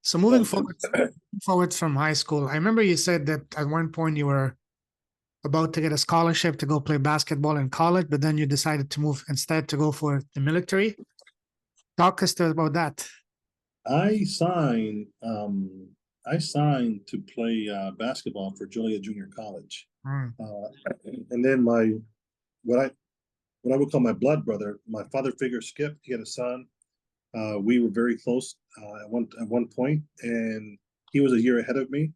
So moving forward from high school, I remember you said that at one point you were about to get a scholarship to go play basketball in college, but then you decided to move instead to go for the military. Talk us to about that. I signed I signed to play basketball for Joliet Junior College. Mm. Uh, and then what I what I would call my blood brother, my father figure Skip, he had a son. We were very close at one point, and he was a year ahead of me.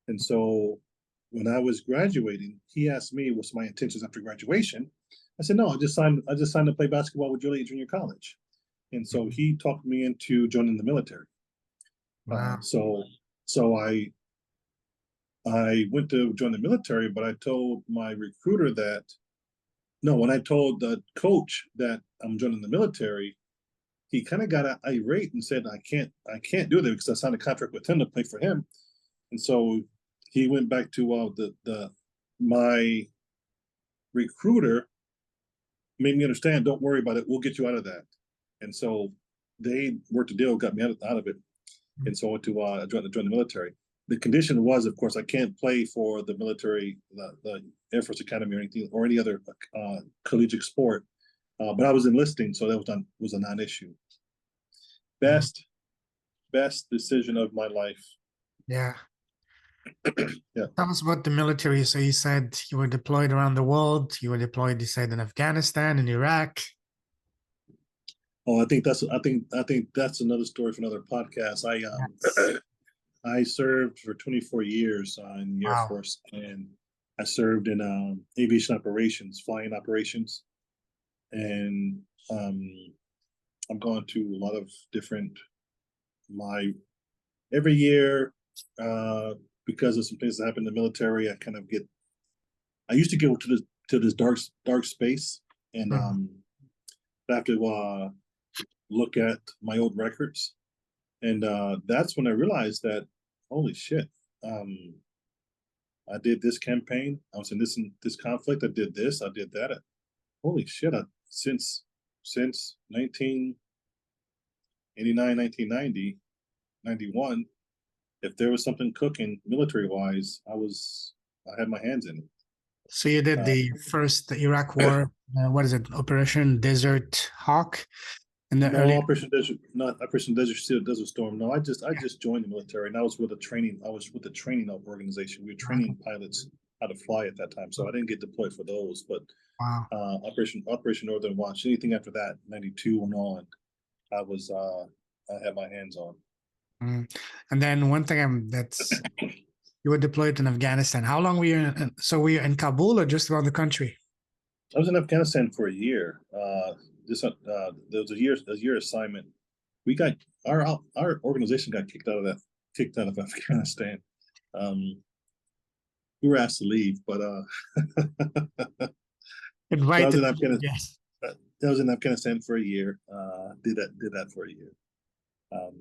And so when I was graduating, he asked me what's my intentions after graduation. I said, no, I just signed to play basketball with Joliet Junior College. And so he talked me into joining the military. Wow. So I went to join the military, but I told my recruiter that no, when I told the coach that I'm joining the military, he kind of got irate and said, I can't do that because I signed a contract with him to play for him. And so he went back to the my recruiter made me understand, don't worry about it, we'll get you out of that. And so they worked a deal, got me out of it. And so I went to join the military. The condition was, of course, I can't play for the military, the Air Force Academy or anything or any other collegiate sport. But I was enlisting, so that was a non-issue. Mm. Best decision of my life. Yeah. Yeah. Tell us about the military. So you said you were deployed around the world. You were deployed, you said, in Afghanistan and Iraq. Oh, I think that's another story for another podcast. Yes. I served for 24 years in the Air Wow. Force, and I served in aviation operations, flying operations, and um, I'm going to a lot of different my every year because of some things that happened in the military. I used to go to this dark space, and Mm. I have to look at my old records, and that's when I realized that holy shit. Um, I did this campaign. I was in this conflict. I did this. I did that. Holy shit! Since 1989, 1990, 91, if there was something cooking military wise, I had my hands in it. So you did Uh, the first Iraq war, what is it, Operation Desert Hawk in the no, early. not Operation Desert Shield, Desert Storm. No, I just joined the military, and I was with a training. I was with the training organization. We were training pilots how to fly at that time, so I didn't get deployed for those. But Wow. Operation Northern Watch, anything after that, 92 and on, I had my hands on. Mm. And then one thing that's you were deployed in Afghanistan. How long were you so were you in Kabul or just around the country? I was in Afghanistan for a year. There was a year assignment. We got our organization got kicked out of Afghanistan. Um, we were asked to leave, but so Invited. Yes. I was in Afghanistan for a year. Did that for a year. Um,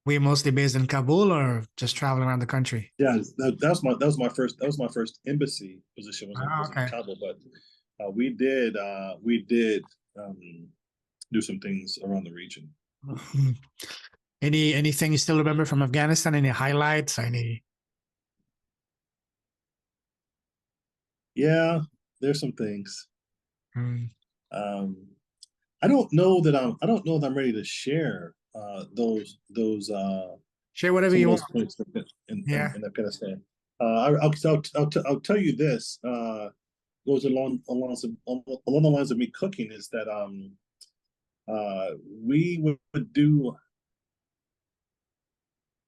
Were you mostly based in Kabul or just traveling around the country? yeah, that was my first embassy position Oh, was in okay. Kabul, but we did um, do some things around the region. Mhm. Anything you still remember from Afghanistan? Any highlights? Any? Yeah, there's some things. Mm. Um, I don't know that I'm ready to share Share whatever some of you those want. points Yeah. in Afghanistan. I'll tell you this goes along the lines of me cooking is that we would do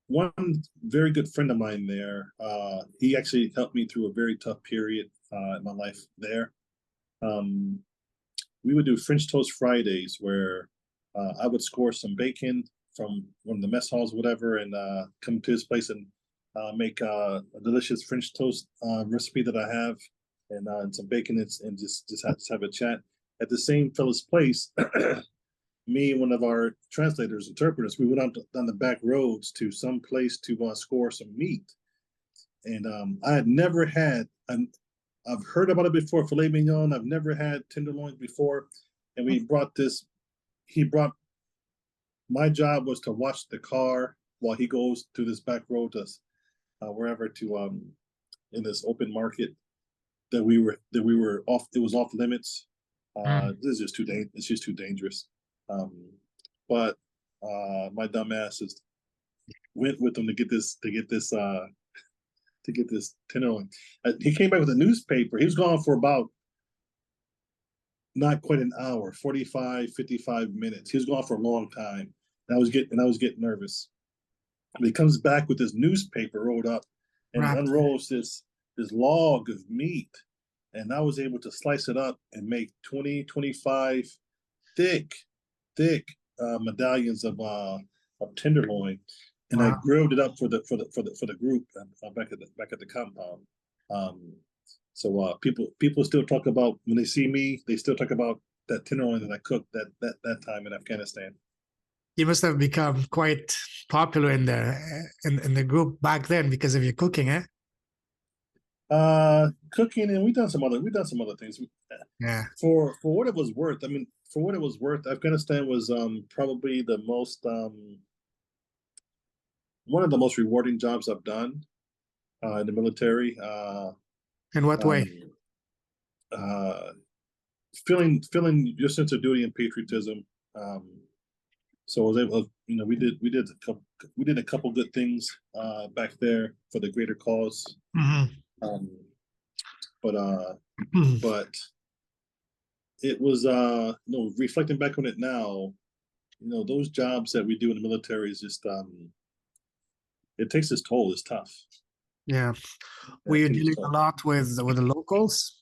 one very good friend of mine there. He actually helped me through a very tough period in my life there. Um, we would do French toast Fridays where I would score some bacon from one of the mess halls, whatever, and come to his place and make a delicious French toast recipe that I have, and some bacon and just have a chat at the same fella's place. Me and one of our translators, interpreters, we went out down the back roads to some place to score some meat, and I had never had I've heard about it before, filet mignon. I've never had tenderloins before. And he brought, my job was to watch the car while he goes to this back road to wherever to in this open market that we were off. It was off limits. This is just it's just too dangerous. But my dumb asses went with them to get this tenderloin. He came back with a newspaper. He was gone for about not quite an hour, 45, 55 minutes. He was gone for a long time. And I was getting nervous. And he comes back with this newspaper rolled up and unrolls this log of meat. And I was able to slice it up and make 20, 25 thick medallions of tenderloin. And I grilled it up for the group back at the compound. So people still talk about, when they see me, they still talk about that tenderloin that I cooked that time in Afghanistan. You must have become quite popular in the group back then because of your cooking, eh? Cooking, and we've done some other things. Yeah. For what it was worth, I mean, for what it was worth, Afghanistan was probably the most one of the most rewarding jobs I've done in the military. In what way? Feeling your sense of duty and patriotism. So I was able, we did a couple good things back there for the greater cause. But it was reflecting back on it now, those jobs that we do in the military is just it takes its toll. It's tough. Yeah. Were you dealing a lot with the locals?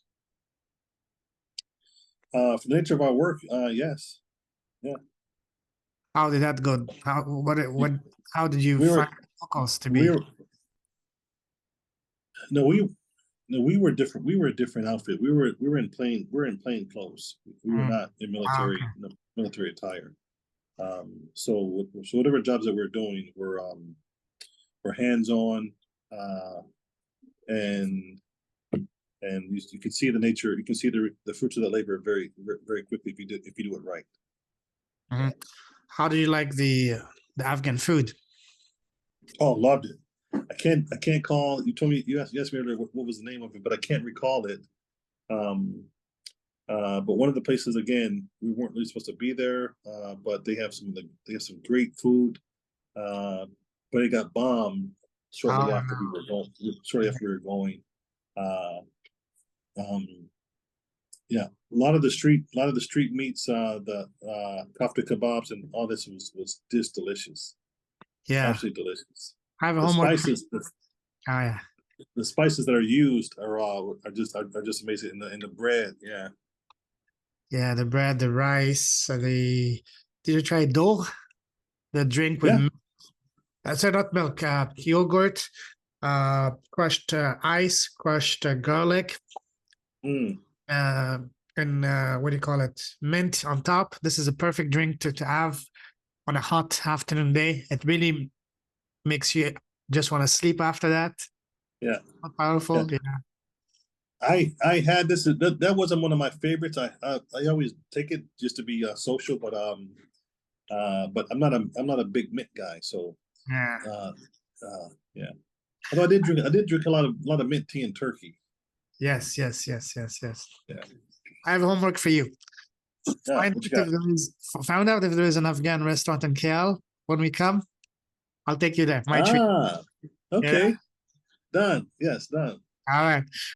For the nature of our work, yes. Yeah. How did that go? How did you find locals to be? We were different. We were a different outfit. We were in plain clothes. We were not in military attire. So whatever jobs that we're doing were hands-on, and you can see the nature. You can see the fruits of that labor very quickly if you do it right. How do you like the Afghan food? Oh, loved it. I can't call. You told me, you asked me earlier what was the name of it, but I can't recall it. But one of the places, again, we weren't really supposed to be there, but they have some great food. But it got bombed shortly after we were going. Yeah, a lot of the street meats, the kofta kebabs and all this was just delicious. Yeah, absolutely delicious. I have a homework. The spices that are used are just amazing. In the bread, yeah. Yeah, the bread, the rice, did you try dough? The drink with milk? Sorry, not milk, yogurt, crushed ice, crushed garlic, and what do you call it? Mint on top. This is a perfect drink to have on a hot afternoon day. It really makes you just want to sleep after that. Yeah. Powerful. Yeah. I had this. That wasn't one of my favorites. I always take it just to be social, but I'm not a big mint guy. So yeah. Yeah. Although I did drink a lot of mint tea in Turkey. Yes. Yeah. I have homework for you. Yeah, Found out if there is an Afghan restaurant in KL. When we come, I'll take you there. My treat. Okay. Yeah. Done. Yes, done. All right.